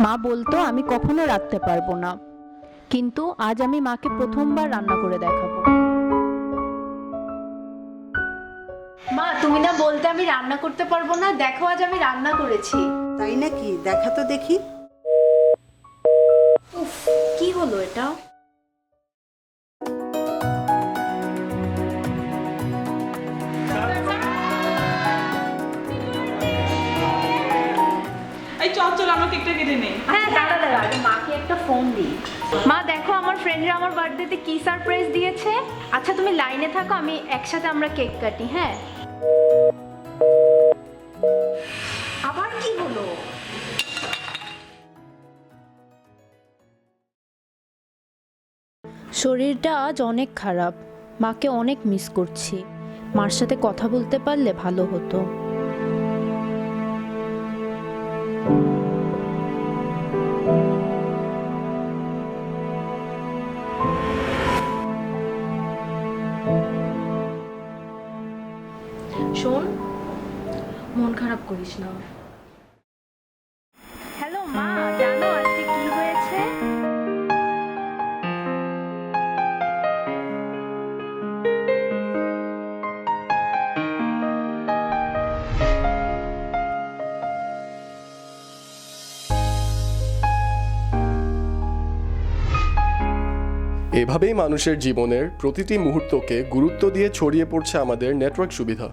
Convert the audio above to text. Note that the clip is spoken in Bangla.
মা বলতো আমি কখনো রাখতে পারবো না, কিন্তু আজ আমি মাকে প্রথমবার রান্না করে দেখাবো। মা, তুমি না বলতে আমি রান্না করতে পারবো না, দেখো আজ আমি রান্না করেছি। তাই নাকি? দেখা তো দেখি। উফ, কি হলো এটা? এই চল চল আমরা কেকটা কেটে নেই। হ্যাঁ, দাঁড়া দাঁড়া, আগে মাকে একটা ফোন দিই। মা দেখো, আমার ফ্রেন্ডরা আমার বার্থডেতে কি সারপ্রাইজ দিয়েছে। আচ্ছা তুমি লাইনে থাকো, আমি একসাথে আমরা কেক কাটি। হ্যাঁ, আবার কি হলো? শরীরটা আজ অনেক খারাপ, মাকে অনেক মিস করছি। মার সাথে কথা বলতে পারলে ভালো হতো। শোন, মন খারাপ করিস না। হ্যালো মা, জানো আজকে কি হয়েছে? এভাবেই মানুষের জীবনের প্রতিটি মুহূর্তকে গুরুত্ব দিয়ে ছড়িয়ে পড়ছে আমাদের নেটওয়ার্ক সুবিধা।